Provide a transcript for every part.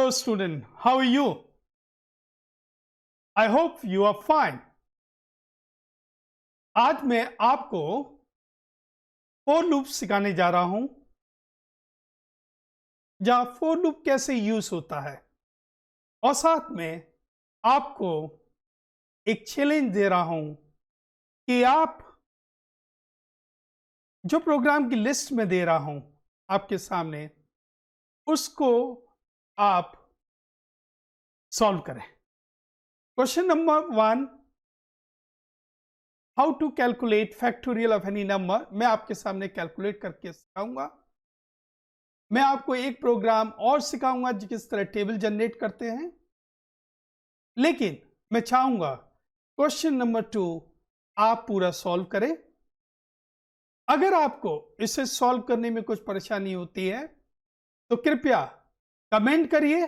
Hello student, how are you? I hope you are fine. आज मैं आपको for loop सिखाने जा रहा हूं, जहां फोर लूप कैसे यूज होता है, और साथ में आपको एक चैलेंज दे रहा हूं कि आप जो प्रोग्राम की लिस्ट में दे रहा हूं आपके सामने, उसको आप सॉल्व करें। Question number 1, how to calculate factorial of any number. मैं आपके सामने कैलकुलेट करके सिखाऊंगा। मैं आपको एक प्रोग्राम और सिखाऊंगा जिस तरह टेबल जनरेट करते हैं, लेकिन मैं चाहूंगा क्वेश्चन नंबर 2 आप पूरा सॉल्व करें। अगर आपको इसे सॉल्व करने में कुछ परेशानी होती है तो कृपया कमेंट करिए।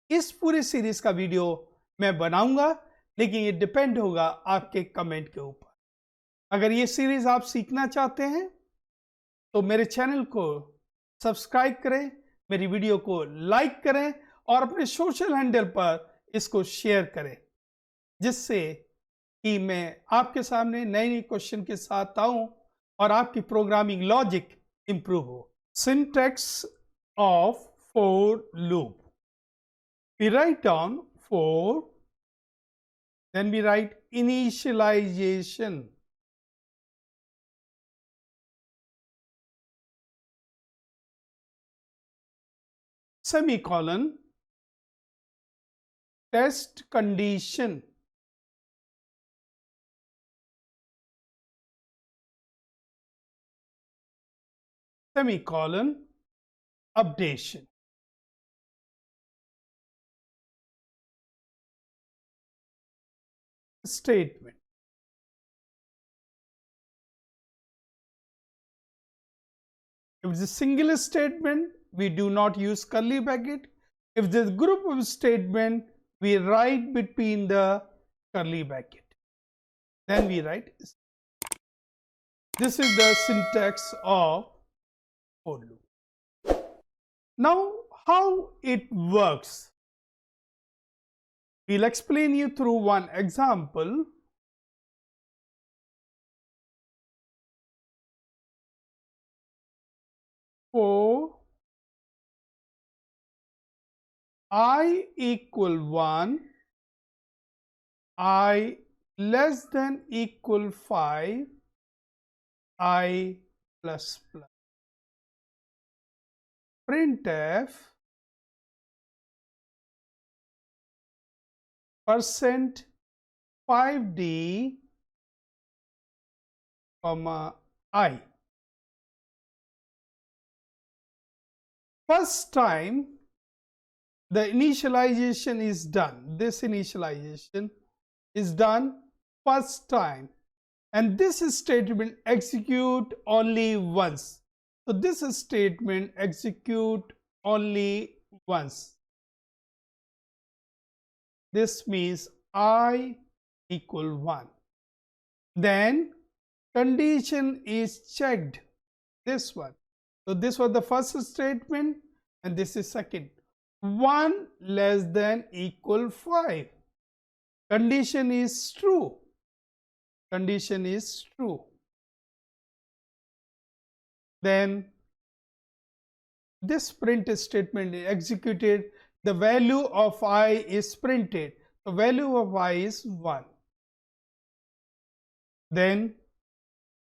इस पूरी सीरीज का वीडियो मैं बनाऊंगा, लेकिन ये डिपेंड होगा आपके कमेंट के ऊपर। अगर ये सीरीज आप सीखना चाहते हैं तो मेरे चैनल को सब्सक्राइब करें, मेरी वीडियो को लाइक करें और अपने सोशल हैंडल पर इसको शेयर करें, जिससे कि मैं आपके सामने नए नए क्वेश्चन के साथ आऊं और आपकी प्रोग्रामिंग लॉजिक इंप्रूव हो। Syntax of for loop. We write down for, then we write initialization. Semicolon, test condition. Semicolon, updation. Statement. If it's a single statement, we do not use curly bracket. If there's a group of statement, we write between the curly bracket. Then we write. This is the syntax of for loop. Now, how it works? We'll explain you through one example. For I equal 1, I less than equal 5, I plus plus. Printf percent 5d comma I. First time the initialization is done. This initialization is done first time, and this statement execute only once. So this statement execute only once. This means I equal 1. Then condition is checked. This one. So this was the first statement, and this is second. 1 less than equal 5. Condition is true. Condition is true. Then this print statement is executed. The value of I is printed. The value of I is 1. Then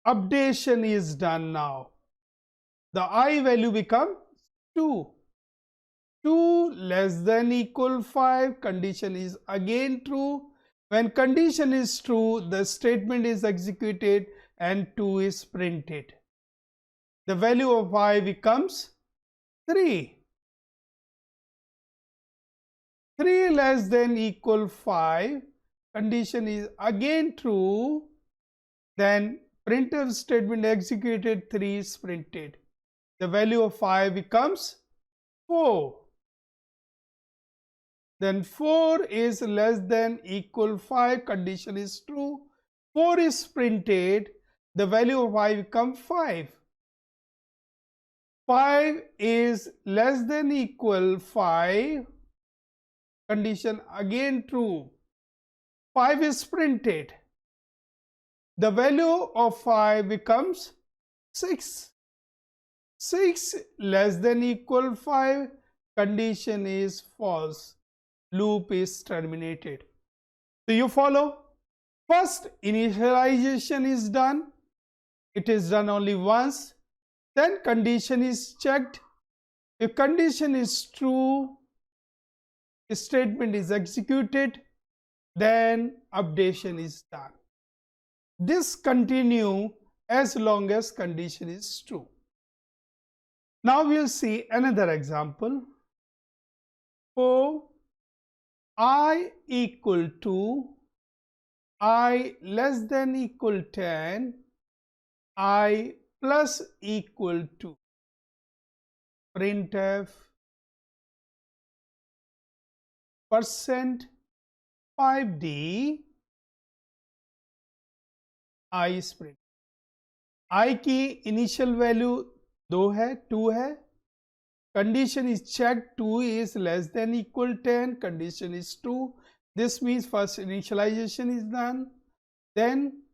updation is done now. The I value becomes 2. 2 less than equal 5, condition is again true. When condition is true, the statement is executed and 2 is printed. The value of I becomes 3. 3 less than equal 5, condition is again true. Then printf statement executed, 3 is printed. The value of 5 becomes 4. Then 4 is less than equal 5, condition is true. 4 is printed, the value of I becomes 5. 5 is less than equal 5, condition again true, 5 is printed. The value of 5 becomes 6. 6 less than equal 5, condition is false, loop is terminated. So you follow? First initialization is done, it is done only once, then condition is checked. If condition is true, statement is executed, then updation is done. This continue as long as condition is true. Now we'll see another example. For I equal to I less than equal 10, I plus equal to, printf %5d I sprint. I की initial value 2 है, 2 है, condition is checked, 2 is less than equal 10, condition is true. This means first initialization is done, then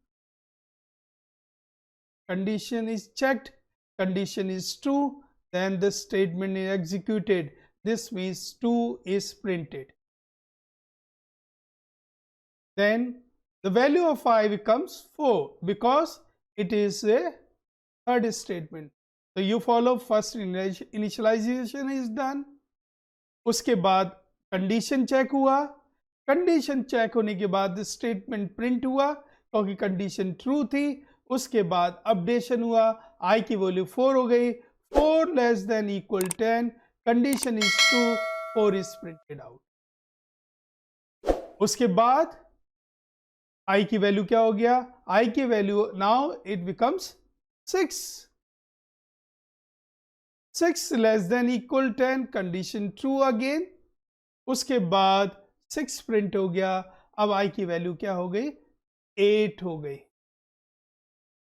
condition is checked, condition is true, then the statement is executed. This means 2 is printed. Then the value of I becomes 4 because it is a third statement. So you follow, first initialization is done, उसके बाद condition check हुआ, condition check होने के बाद statement print हुआ क्योंकि condition true थी, उसके बाद अपडेशन हुआ, आई की वैल्यू 4 हो गई, 4 less than equal 10, condition is true, 4 is printed out. उसके बाद आई की वैल्यू क्या हो गया, आई की value now it becomes 6, 6 less than equal 10, condition true again, उसके बाद 6 प्रिंट हो गया, अब आई की वैल्यू क्या हो गई, 8 हो गई,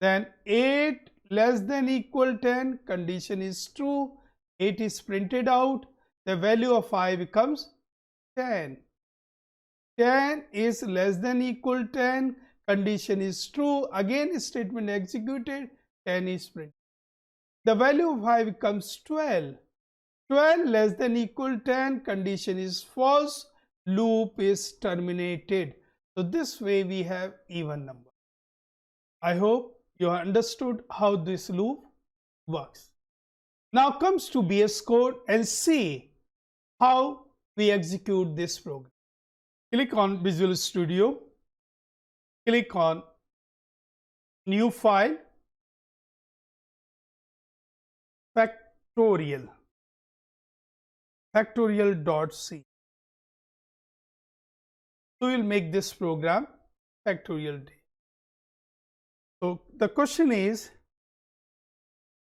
then 8 less than equal 10, condition is true, 8 is printed out, the value of I becomes 10, 10 is less than equal 10, condition is true, again statement executed, 10 is printed. The value of I becomes 12, 12 less than equal 10, condition is false, loop is terminated. So this way we have even number. I hope you have understood how this loop works. Now comes to VS Code and see how we execute this program. Click on Visual Studio, click on New File, Factorial, factorial.c. So we'll make this program factorial day. So the question is,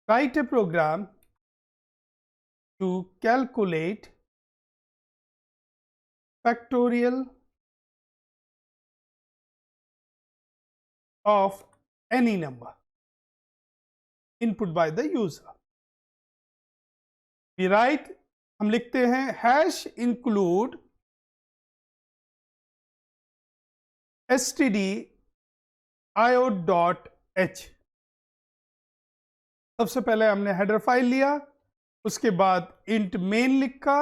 write a program to calculate factorial of any number input by the user. We write, हम लिखते हैं hash include stdio.h। सबसे पहले हमने header file लिया, उसके बाद int main लिखा,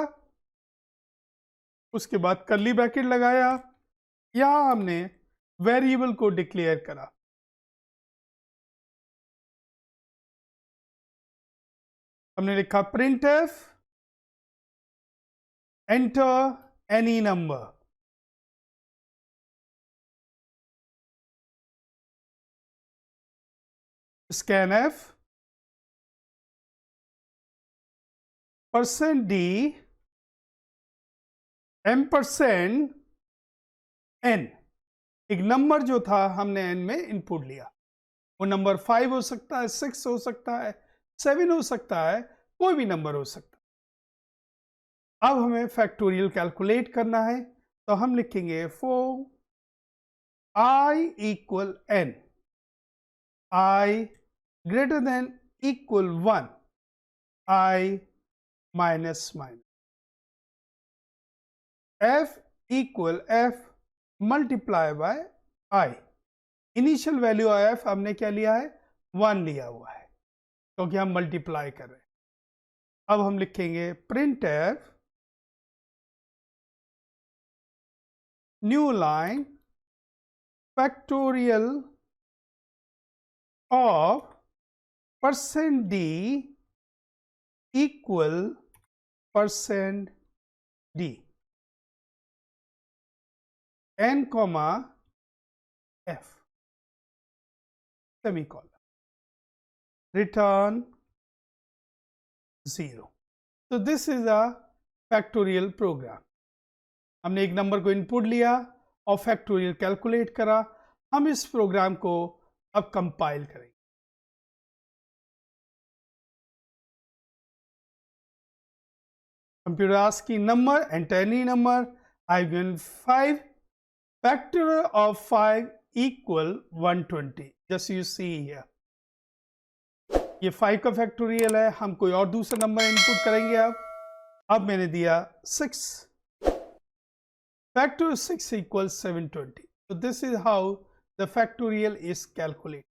उसके बाद कर्ली ब्रैकेट लगाया, यहां हमने वेरिएबल को डिक्लेयर करा। हमने लिखा printf enter any number, scanf %d ampersand n, एक नंबर जो था हमने n में इनपुट लिया, वो नंबर 5 हो सकता है, 6 हो सकता है, 7 हो सकता है, कोई भी नंबर हो सकता है। अब हमें फैक्टोरियल कैलकुलेट करना है, तो हम लिखेंगे for I equal n, I greater than equal 1, I minus minus। f equal f multiply by i। Initial value of f हमने क्या लिया है, 1 लिया हुआ है क्योंकि हम मल्टीप्लाई कर रहे हैं। अब हम लिखेंगे print f new line factorial of %d equal %d n comma f semicolon return 0। तो this is a factorial program. हमने एक नंबर को इनपुट लिया और फैक्टोरियल कैलकुलेट करा। हम इस प्रोग्राम को अब कंपाइल करेंगे। Computer asking number, enter any number. I given 5. Factor of 5 equal 120. Just you see here. ये 5 का फैक्टोरियल है। हम कोई और दूसरा नंबर इनपुट करेंगे। अब मैंने दिया 6। Factor of 6 equals 720. So this is how the factorial is calculated.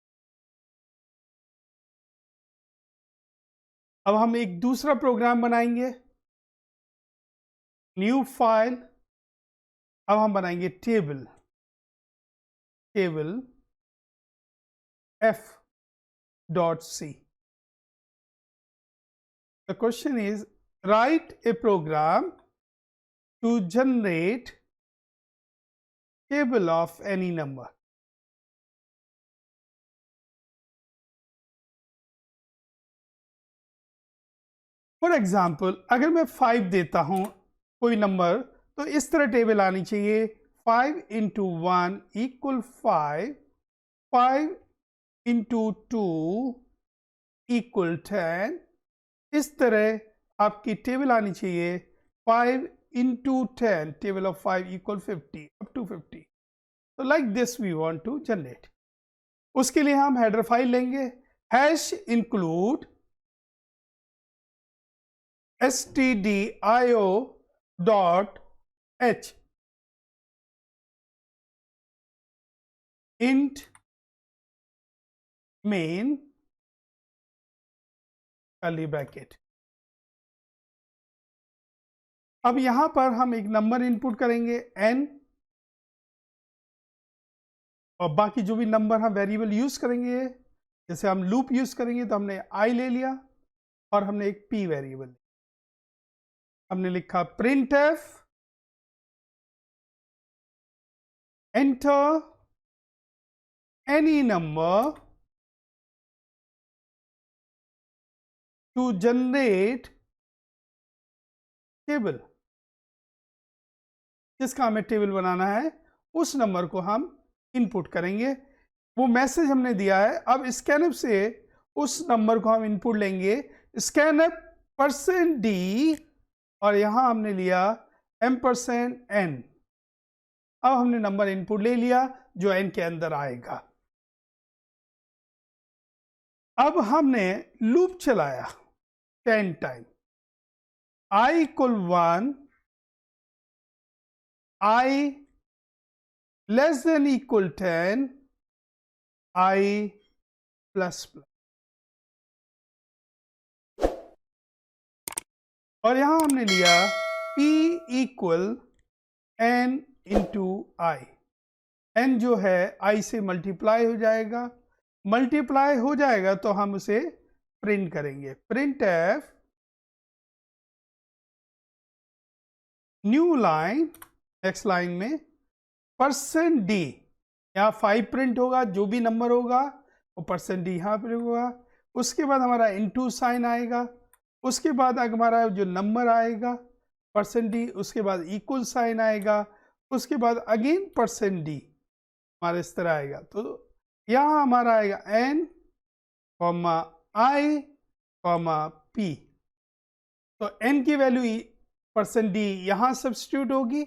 अब हम एक दूसरा प्रोग्राम बनाएंगे, न्यू फाइल। अब हम बनाएंगे table f.c। The question is write a program to generate table of any number। For example अगर मैं 5 देता हूं कोई नंबर, तो इस तरह टेबल आनी चाहिए। 5 इंटू 1 इक्वल 5, 5 इंटू 2 इक्वल 10। इस तरह आपकी टेबल आनी चाहिए। 5 into 10, table of 5 equal 50 up to 50। तो like this we want to generate. उसके लिए हम हेडर फाइल लेंगे, hash include stdio.h int main curly bracket। अब यहां पर हम एक नंबर इनपुट करेंगे n, और बाकी जो भी नंबर हम वेरिएबल यूज करेंगे, जैसे हम लूप यूज करेंगे तो हमने i ले लिया और हमने एक p वेरिएबल, हमने लिखा print F enter any number two generate table. जिसका हमें टेबल बनाना है उस नंबर को हम इनपुट करेंगे। वो मैसेज हमने दिया है। अब स्कैनअप से उस नंबर को हम इनपुट लेंगे, स्कैनअप %d, और यहां हमने लिया m%n। अब हमने नंबर इनपुट ले लिया जो n के अंदर आएगा। अब हमने लूप चलाया 10 time, i equal 1, i less than equal 10, i plus plus, और यहां हमने लिया p इक्वल n इंटू आई। n जो है i से मल्टीप्लाई हो जाएगा, मल्टीप्लाई हो जाएगा तो हम उसे प्रिंट करेंगे। Print f new line, next line में %d, यहाँ 5 प्रिंट होगा, जो भी नंबर होगा वो %d यहाँ पर होगा। उसके बाद हमारा इनटू साइन आएगा, उसके बाद हमारा जो नंबर आएगा %d, उसके बाद इक्वल साइन आएगा, उसके बाद अगेन %d हमारा इस तरह आएगा। तो यहाँ हमारा आएगा n, i, p। तो n की वैल्यू %d यहाँ सब्स्टिट्यूट होगी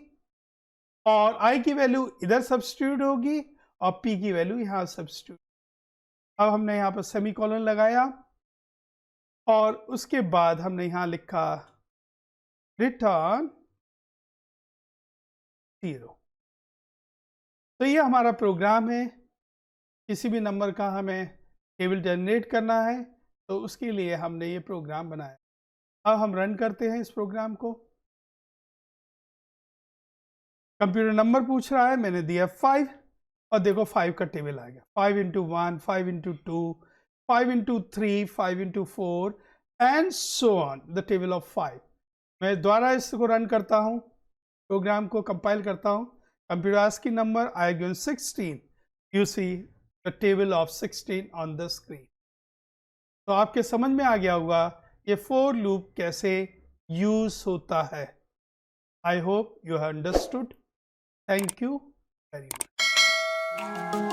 और i की वैल्यू इधर सब्स्टिट्यूट होगी और p की वैल्यू यहाँ सब्स्टिट्यूट। अब हमने यहाँ पर सेमीकोलन लगाया और उसके बाद हमने यहाँ लिखा रिटर्न 0। तो ये हमारा प्रोग्राम है। किसी भी नंबर का हमें टेबल जनरेट करना है तो उसके लिए हमने ये प्रोग्राम बनाया। अब हम रन करते हैं इस प्रोग्राम को। कंप्यूटर नंबर पूछ रहा है, मैंने दिया 5 और देखो 5 का टेबल आ गया। 5 into 1, 5 into 2, 5 into 3, 5 into 4 and so on the table of 5। मैं दोबारा इसको रन करता हूँ, प्रोग्राम को कंपाइल करता हूँ। Computer asking number I given 16, you see the table of 16 on the screen. तो आपके समझ में आ गया होगा ये फॉर लूप कैसे यूज होता है। I hope you have understood. Thank you very much.